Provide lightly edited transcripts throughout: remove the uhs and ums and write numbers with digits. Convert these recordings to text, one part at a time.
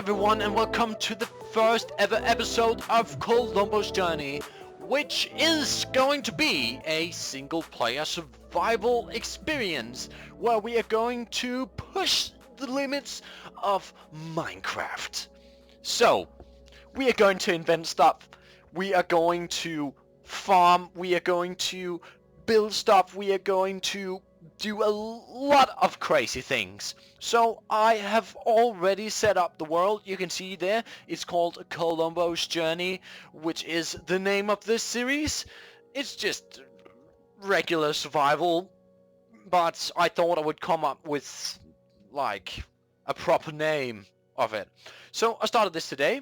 everyone, and welcome to the first ever episode of Kolumbo's journey, which is going to be a single player survival experience where we are going to push the limits of Minecraft. So, we are going to invent stuff, we are going to farm, we are going to build stuff, we are going to do a lot of crazy things. So I have already set up the world. You can see there, it's called Kolumbo's Journey, which is the name of this series. It's just regular survival, but I thought I would come up with like a proper name of it. So I started this today.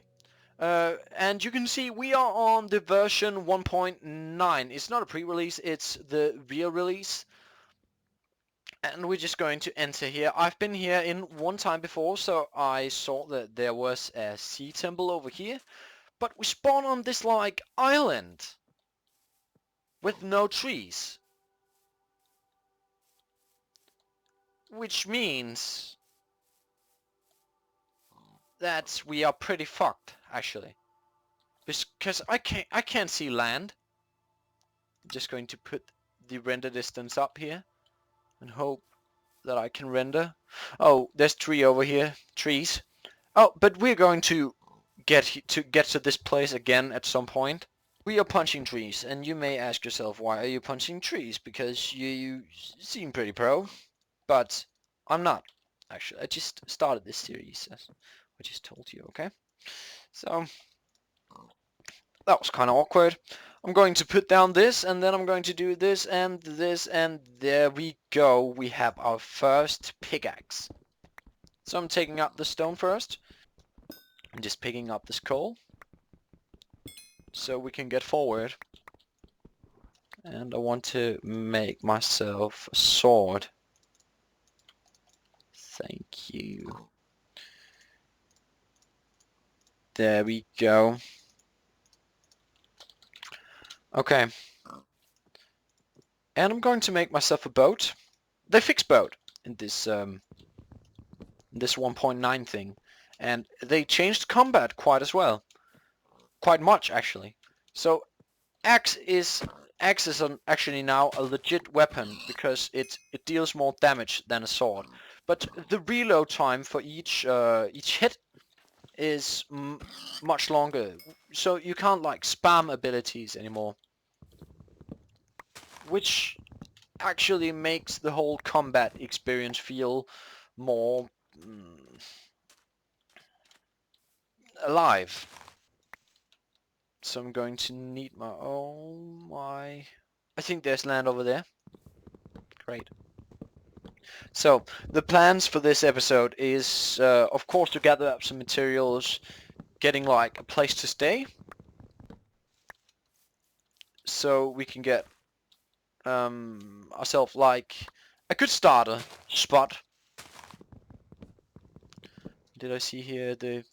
And you can see we are on the version 1.9. It's not a pre-release, it's the real release. And we're just going to enter here. I've been here in one time before, so I saw that there was a sea temple over here. But we spawn on this like island with no trees. Which means that we are pretty fucked, actually. Because I can't see land. I'm just going to put the render distance up here and hope that I can render. Oh, there's tree over here. Trees. Oh, but we're going to get to this place again at some point. We are punching trees, and you may ask yourself, why are you punching trees? Because you seem pretty pro, but I'm not. Actually, I just started this series, as I just told you, okay? So, that was kind of awkward. I'm going to put down this, and then I'm going to do this, and there we go. We have our first pickaxe. So I'm taking up the stone first. I'm just picking up this coal, so we can get forward. And I want to make myself a sword. Thank you. There we go. Okay. And I'm going to make myself a boat. They fixed boat in this 1.9 thing. And they changed combat quite as well. Quite much, actually. So axe is actually now a legit weapon because it deals more damage than a sword. But the reload time for each hit is much longer, so you can't like spam abilities anymore, which actually makes the whole combat experience feel more alive. So I'm going to need my I think there's land over there. Great. So the plans for this episode is of course to gather up some materials, getting like a place to stay, so we can get ourselves like a good starter spot. Did I see here the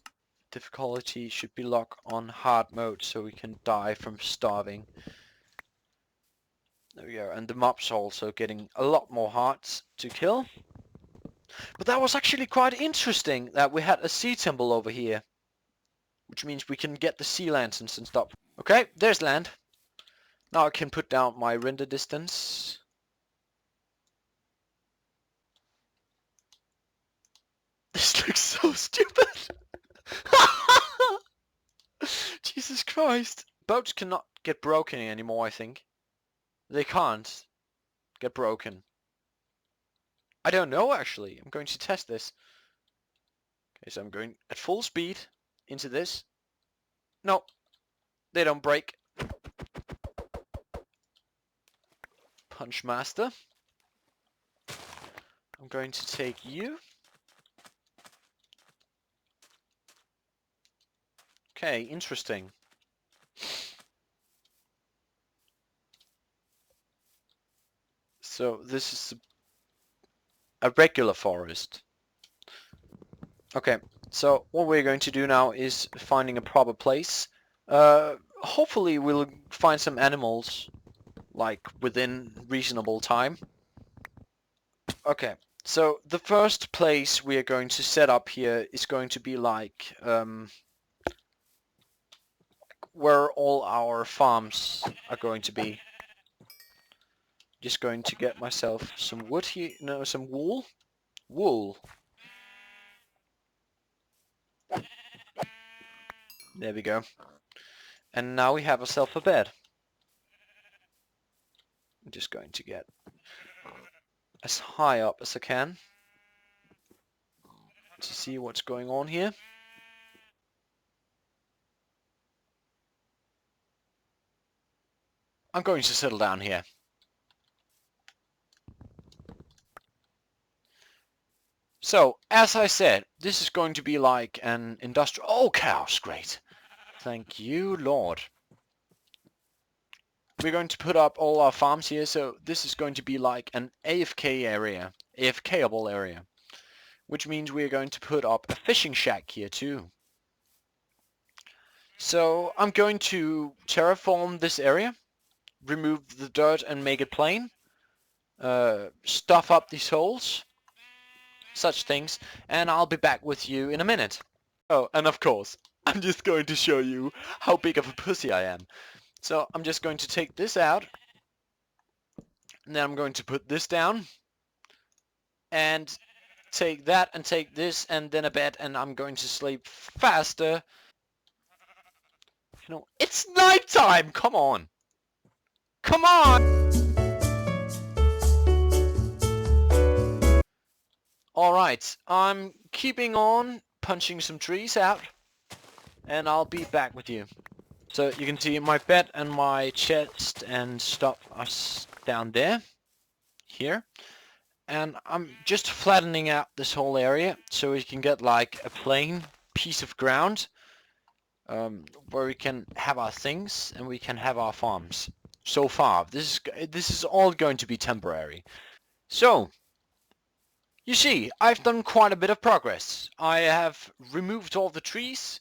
difficulty should be locked on hard mode so we can die from starving. There we go, and the mobs are also getting a lot more hearts to kill. But that was actually quite interesting that we had a sea temple over here, which means we can get the sea lanterns and stuff. Okay, there's land. Now I can put down my render distance. This looks so stupid. Jesus Christ. Boats cannot get broken anymore, I think. They can't get broken. I don't know, actually. I'm going to test this. Okay, so I'm going at full speed into this. No, they don't break. Punch master. I'm going to take you. Okay, interesting. So this is a regular forest. Okay, so what we're going to do now is finding a proper place. Hopefully we'll find some animals, like within reasonable time. Okay, So the first place we are going to set up here is going to be like where all our farms are going to be. Just going to get myself some wood here, no, some wool. Wool. There we go. And now we have ourselves a bed. I'm just going to get as high up as I can to see what's going on here. I'm going to settle down here. So, as I said, this is going to be like an industrial... Oh, cows, great. Thank you, Lord. We're going to put up all our farms here, so this is going to be like an AFK area, AFKable area, which means we're going to put up a fishing shack here too. So I'm going to terraform this area, remove the dirt and make it plain, stuff up these holes, such things, and I'll be back with you in a minute. Oh, and of course, I'm just going to show you how big of a pussy I am. So I'm just going to take this out, and then I'm going to put this down, and take that, and take this, and then a bed, and I'm going to sleep faster. You know, it's nighttime! Come on! Come on! Alright, I'm keeping on punching some trees out, and I'll be back with you. So you can see my bed and my chest and stuff are down there, here. And I'm just flattening out this whole area so we can get like a plain piece of ground where we can have our things and we can have our farms. So far, this is all going to be temporary. So, you see, I've done quite a bit of progress. I have removed all the trees,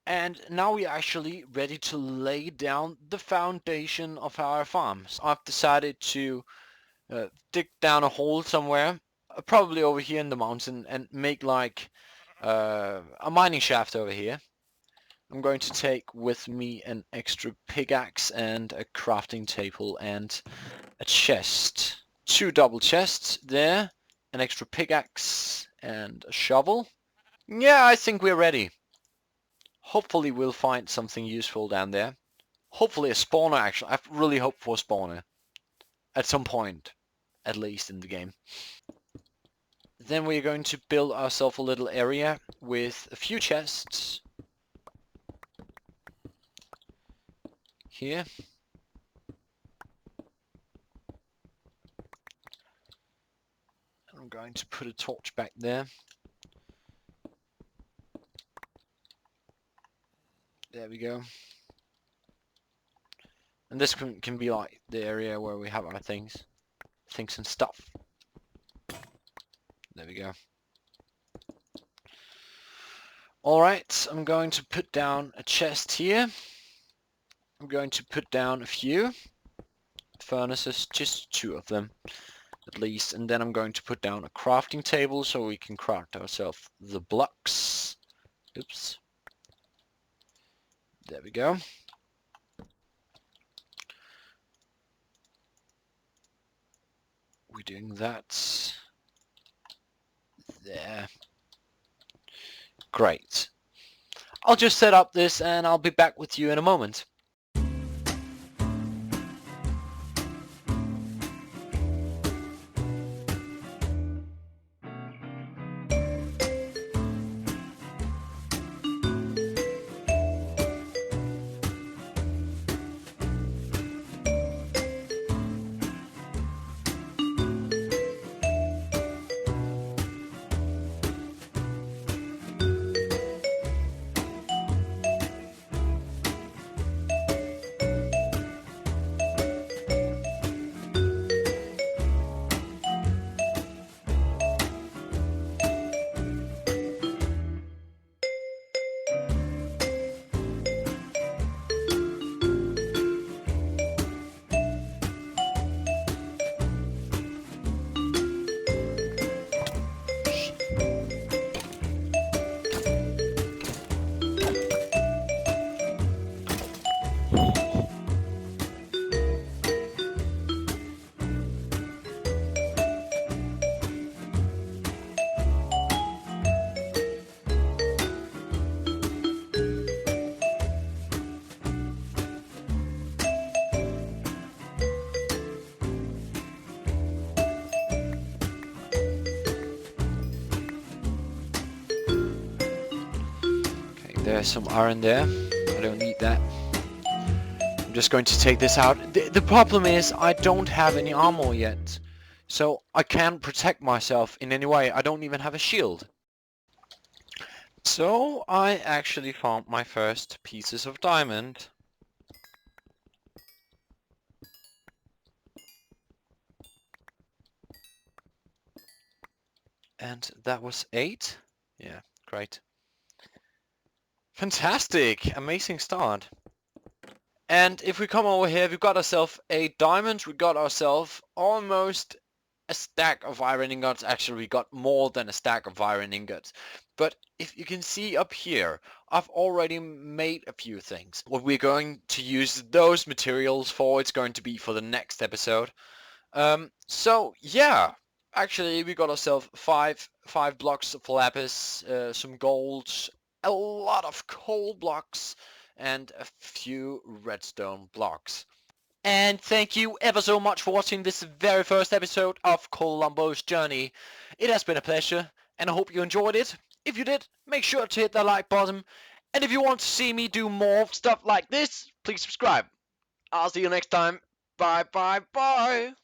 and now we're actually ready to lay down the foundation of our farms. I've decided to dig down a hole somewhere, probably over here in the mountain, and make like a mining shaft over here. I'm going to take with me an extra pickaxe and a crafting table and a chest. 2 double chests there, an extra pickaxe and a shovel. Yeah, I think we're ready. Hopefully we'll find something useful down there. Hopefully a spawner, actually. I really hope for a spawner. At some point, at least in the game. Then we're going to build ourselves a little area with a few chests. Here. I'm going to put a torch back there. There we go. And this can be like the area where we have our things and stuff. There we go. Alright, I'm going to put down a chest here. I'm going to put down a few furnaces, just 2 of them at least, and then I'm going to put down a crafting table so we can craft ourselves the blocks. Oops. There we go. We're doing that. There. Great. I'll just set up this and I'll be back with you in a moment. there's some iron there. I don't need that. I'm just going to take this out. The problem is I don't have any armor yet. So I can't protect myself in any way. I don't even have a shield. So I actually found my first pieces of diamond. And that was 8. Yeah, great. Fantastic! Amazing start. And if we come over here, we've got ourselves a diamond. We got ourselves almost a stack of iron ingots. Actually, we got more than a stack of iron ingots. But if you can see up here, I've already made a few things. What we're going to use those materials for, it's going to be for the next episode. So yeah, actually we got ourselves five blocks of lapis, some gold, a lot of coal blocks, and a few redstone blocks. And thank you ever so much for watching this very first episode of Kolumbo's journey. It has been a pleasure, and I hope you enjoyed it. If you did, make sure to hit that like button. And if you want to see me do more stuff like this, please subscribe. I'll see you next time. Bye bye bye.